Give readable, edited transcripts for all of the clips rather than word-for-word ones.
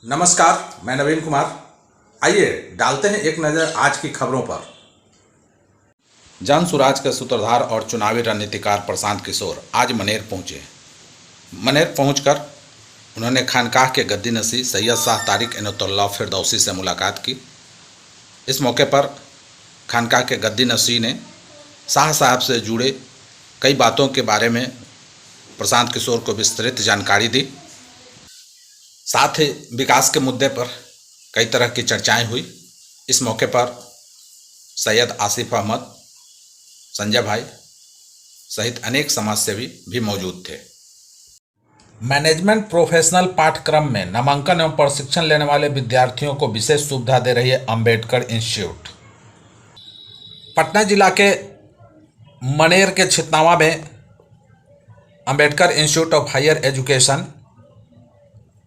नमस्कार, मैं नवीन कुमार। आइए डालते हैं एक नज़र आज की खबरों पर। जन सुराज के सूत्रधार और चुनावी रणनीतिकार प्रशांत किशोर आज मनेर पहुंचे। मनेर पहुंचकर उन्होंने खानकाह के गद्दी नसी सैयद शाह तारिक इनायतुल्लाह फिरदौसी से मुलाकात की। इस मौके पर खानकाह के गद्दी नसी ने शाह साहब से जुड़े कई बातों के बारे में प्रशांत किशोर को विस्तृत जानकारी दी। साथ ही विकास के मुद्दे पर कई तरह की चर्चाएं हुई। इस मौके पर सैयद आसिफ अहमद, संजय भाई सहित अनेक समाजसेवी भी मौजूद थे। मैनेजमेंट प्रोफेशनल पाठ्यक्रम में नामांकन एवं प्रशिक्षण लेने वाले विद्यार्थियों को विशेष सुविधा दे रही है अंबेडकर इंस्टीट्यूट। पटना जिला के मनेर के छितनावा में Ambedkar institute of higher education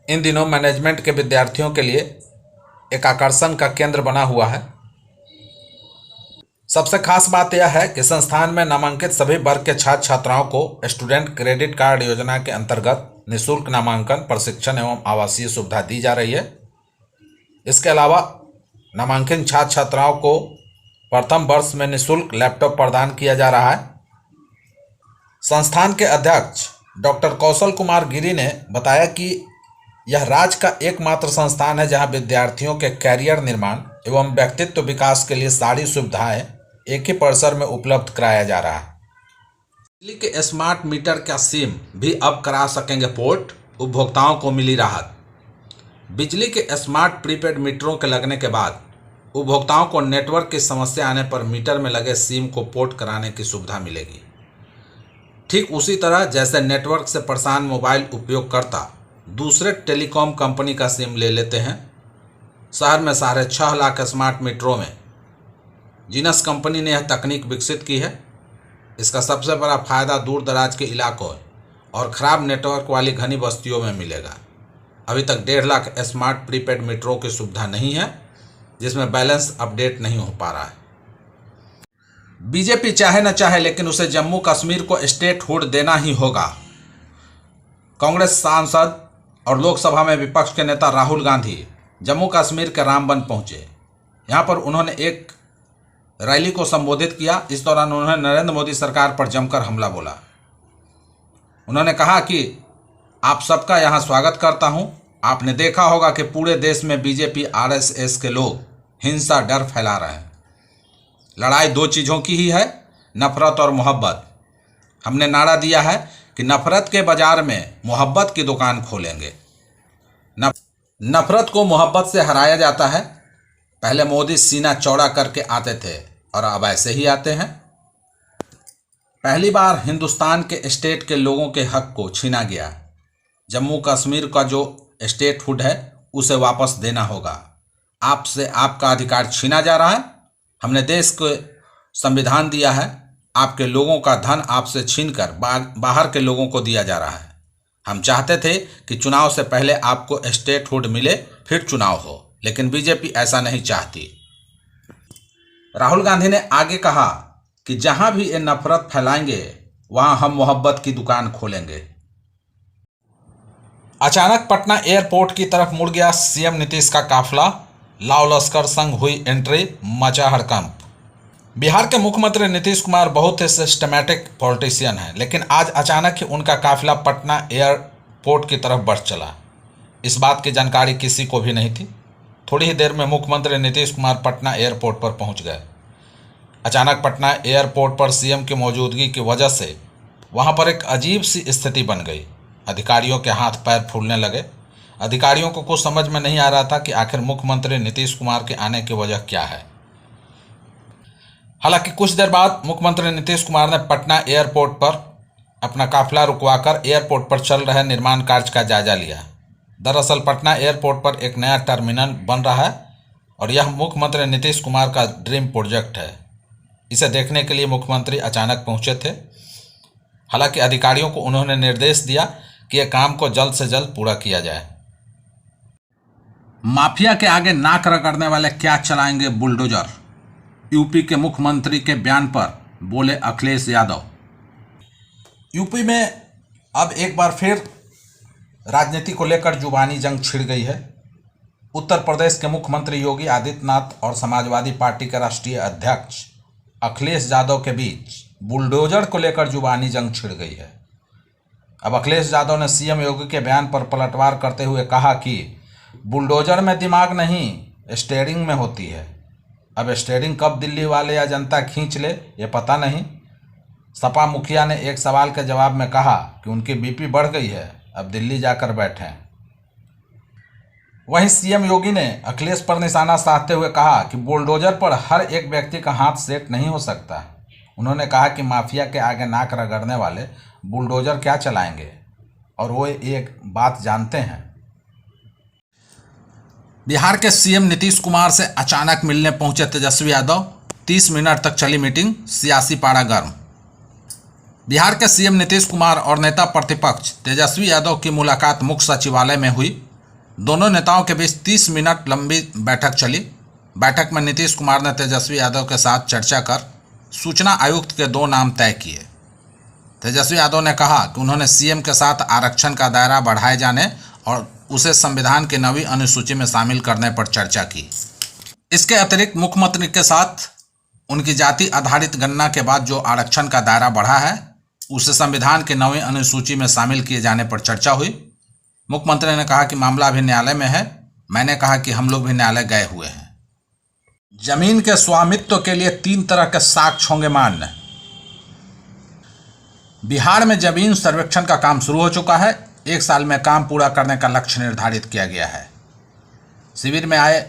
इन दिनों मैनेजमेंट के विद्यार्थियों के लिए एक आकर्षण का केंद्र बना हुआ है। सबसे खास बात यह है कि संस्थान में नामांकित सभी वर्ग के छात्र छात्राओं को स्टूडेंट क्रेडिट कार्ड योजना के अंतर्गत निःशुल्क नामांकन, प्रशिक्षण एवं आवासीय सुविधा दी जा रही है। इसके अलावा नामांकित छात्र छात्राओं को प्रथम वर्ष में निःशुल्क लैपटॉप प्रदान किया जा रहा है। संस्थान के अध्यक्ष डॉक्टर कौशल कुमार गिरी ने बताया कि यह राज्य का एकमात्र संस्थान है जहां विद्यार्थियों के कैरियर निर्माण एवं व्यक्तित्व विकास के लिए सारी सुविधाएं एक ही परिसर में उपलब्ध कराया जा रहा है। बिजली के स्मार्ट मीटर का सिम भी अब करा सकेंगे पोर्ट, उपभोक्ताओं को मिली राहत। बिजली के स्मार्ट प्रीपेड मीटरों के लगने के बाद उपभोक्ताओं को नेटवर्क की समस्या आने पर मीटर में लगे सिम को पोर्ट कराने की सुविधा मिलेगी। ठीक उसी तरह जैसे नेटवर्क से परेशान मोबाइल उपयोगकर्ता दूसरे टेलीकॉम कंपनी का सिम ले लेते हैं। शहर में 6.5 लाख स्मार्ट मीटरों में जीनस कंपनी ने यह तकनीक विकसित की है। इसका सबसे बड़ा फायदा दूर दराज के इलाकों और ख़राब नेटवर्क वाली घनी बस्तियों में मिलेगा। अभी तक 1.5 लाख स्मार्ट प्रीपेड मीटरों की सुविधा नहीं है, जिसमें बैलेंस अपडेट नहीं हो पा रहा है। बीजेपी चाहे न चाहे लेकिन उसे जम्मू कश्मीर को स्टेटहुड देना ही होगा। कांग्रेस सांसद और लोकसभा में विपक्ष के नेता राहुल गांधी जम्मू कश्मीर के रामबन पहुंचे। यहां पर उन्होंने एक रैली को संबोधित किया। इस दौरान उन्होंने नरेंद्र मोदी सरकार पर जमकर हमला बोला। उन्होंने कहा कि आप सबका यहां स्वागत करता हूं। आपने देखा होगा कि पूरे देश में बीजेपी आरएसएस के लोग हिंसा, डर फैला रहे हैं। लड़ाई दो चीज़ों की ही है, नफरत और मोहब्बत। हमने नारा दिया है कि नफरत के बाजार में मोहब्बत की दुकान खोलेंगे। नफरत को मोहब्बत से हराया जाता है। पहले मोदी सीना चौड़ा करके आते थे और अब ऐसे ही आते हैं। पहली बार हिंदुस्तान के स्टेट के लोगों के हक को छीना गया। जम्मू कश्मीर का जो स्टेटहुड है उसे वापस देना होगा। आपसे आपका अधिकार छीना जा रहा है। हमने देश को संविधान दिया है। आपके लोगों का धन आपसे छीनकर बाहर के लोगों को दिया जा रहा है। हम चाहते थे कि चुनाव से पहले आपको स्टेटहुड मिले, फिर चुनाव हो, लेकिन बीजेपी ऐसा नहीं चाहती। राहुल गांधी ने आगे कहा कि जहां भी ये नफरत फैलाएंगे वहां हम मोहब्बत की दुकान खोलेंगे। अचानक पटना एयरपोर्ट की तरफ मुड़ गया सीएम नीतीश का काफिला। लाव लश्कर संग हुई एंट्री, मचा हड़कंप। बिहार के मुख्यमंत्री नीतीश कुमार बहुत ही सिस्टमैटिक पॉलिटिशियन हैं, लेकिन आज अचानक ही उनका काफिला पटना एयरपोर्ट की तरफ बढ़ चला। इस बात की जानकारी किसी को भी नहीं थी। थोड़ी ही देर में मुख्यमंत्री नीतीश कुमार पटना एयरपोर्ट पर पहुंच गए। अचानक पटना एयरपोर्ट पर सीएम की मौजूदगी की वजह से वहां पर एक अजीब सी स्थिति बन गई। अधिकारियों के हाथ पैर फूलने लगे। अधिकारियों को कुछ समझ में नहीं आ रहा था कि आखिर मुख्यमंत्री नीतीश कुमार के आने की वजह क्या है। हालांकि कुछ देर बाद मुख्यमंत्री नीतीश कुमार ने पटना एयरपोर्ट पर अपना काफिला रुकवाकर एयरपोर्ट पर चल रहे निर्माण कार्य का जायजा लिया। दरअसल पटना एयरपोर्ट पर एक नया टर्मिनल बन रहा है और यह मुख्यमंत्री नीतीश कुमार का ड्रीम प्रोजेक्ट है। इसे देखने के लिए मुख्यमंत्री अचानक पहुंचे थे। हालांकि अधिकारियों को उन्होंने निर्देश दिया कि यह काम को जल्द से जल्द पूरा किया जाए। माफिया के आगे नाक रगड़ने वाले क्या चलाएंगे बुलडोजर, यूपी के मुख्यमंत्री के बयान पर बोले अखिलेश यादव। यूपी में अब एक बार फिर राजनीति को लेकर जुबानी जंग छिड़ गई है। उत्तर प्रदेश के मुख्यमंत्री योगी आदित्यनाथ और समाजवादी पार्टी के राष्ट्रीय अध्यक्ष अखिलेश यादव के बीच बुलडोजर को लेकर जुबानी जंग छिड़ गई है। अब अखिलेश यादव ने सीएम योगी के बयान पर पलटवार करते हुए कहा कि बुलडोजर में दिमाग नहीं, स्टीयरिंग में होती है। अब स्टीयरिंग कब दिल्ली वाले या जनता खींच ले ये पता नहीं। सपा मुखिया ने एक सवाल के जवाब में कहा कि उनकी बीपी बढ़ गई है, अब दिल्ली जाकर बैठें। वहीं सीएम योगी ने अखिलेश पर निशाना साधते हुए कहा कि बुलडोजर पर हर एक व्यक्ति का हाथ सेट नहीं हो सकता। उन्होंने कहा कि माफिया के आगे नाक रगड़ने वाले बुलडोजर क्या चलाएंगे, और वो एक बात जानते हैं। बिहार के सीएम नीतीश कुमार से अचानक मिलने पहुंचे तेजस्वी यादव। 30 मिनट तक चली मीटिंग, सियासी पारा गर्म। बिहार के सीएम नीतीश कुमार और नेता प्रतिपक्ष तेजस्वी यादव की मुलाकात मुख्य सचिवालय में हुई। दोनों नेताओं के बीच 30 मिनट लंबी बैठक चली। बैठक में नीतीश कुमार ने तेजस्वी यादव के साथ चर्चा कर सूचना आयुक्त के 2 नाम तय किए। तेजस्वी यादव ने कहा कि उन्होंने सीएम के साथ आरक्षण का दायरा बढ़ाए जाने और उसे संविधान की 9वीं अनुसूची में शामिल करने पर चर्चा की। इसके अतिरिक्त मुख्यमंत्री के साथ उनकी जाति आधारित गणना के बाद जो आरक्षण का दायरा बढ़ा है उसे संविधान की 9वीं अनुसूची में शामिल किए जाने पर चर्चा हुई। मुख्यमंत्री ने कहा कि मामला अभी न्यायालय में है। मैंने कहा कि हम लोग भी न्यायालय गए हुए हैं। जमीन के स्वामित्व के लिए 3 तरह के साक्ष्य होंगे मान्य। बिहार में जमीन सर्वेक्षण का काम शुरू हो चुका है। 1 साल में काम पूरा करने का लक्ष्य निर्धारित किया गया है। शिविर में आए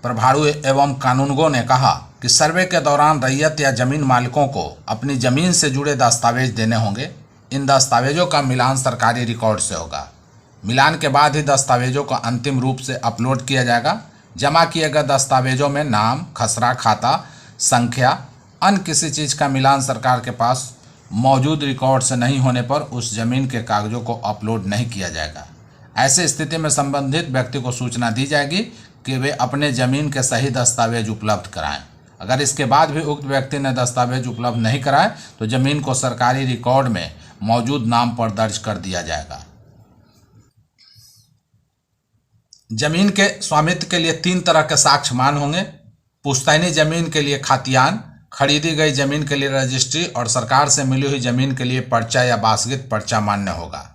प्रभारी एवं कानूनगों ने कहा कि सर्वे के दौरान रैयत या जमीन मालिकों को अपनी जमीन से जुड़े दस्तावेज देने होंगे। इन दस्तावेजों का मिलान सरकारी रिकॉर्ड से होगा। मिलान के बाद ही दस्तावेजों को अंतिम रूप से अपलोड किया जाएगा। जमा किए गए दस्तावेजों में नाम, खसरा, खाता संख्या, अन्य किसी चीज़ का मिलान सरकार के पास मौजूद रिकॉर्ड से नहीं होने पर उस जमीन के कागजों को अपलोड नहीं किया जाएगा। ऐसी स्थिति में संबंधित व्यक्ति को सूचना दी जाएगी कि वे अपने जमीन के सही दस्तावेज उपलब्ध कराएं। अगर इसके बाद भी उक्त व्यक्ति ने दस्तावेज उपलब्ध नहीं कराए तो जमीन को सरकारी रिकॉर्ड में मौजूद नाम पर दर्ज कर दिया जाएगा। जमीन के स्वामित्व के लिए 3 तरह के साक्ष्य मान होंगे। पुश्तैनी जमीन के लिए खातियान, खरीदी गई जमीन के लिए रजिस्ट्री और सरकार से मिली हुई जमीन के लिए पर्चा या वासगीत पर्चा मान्य होगा।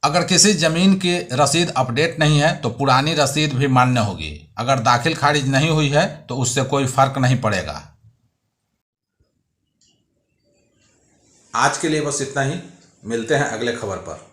अगर किसी जमीन की रसीद अपडेट नहीं है तो पुरानी रसीद भी मान्य होगी। अगर दाखिल खारिज नहीं हुई है तो उससे कोई फर्क नहीं पड़ेगा। आज के लिए बस इतना ही। मिलते हैं अगले खबर पर।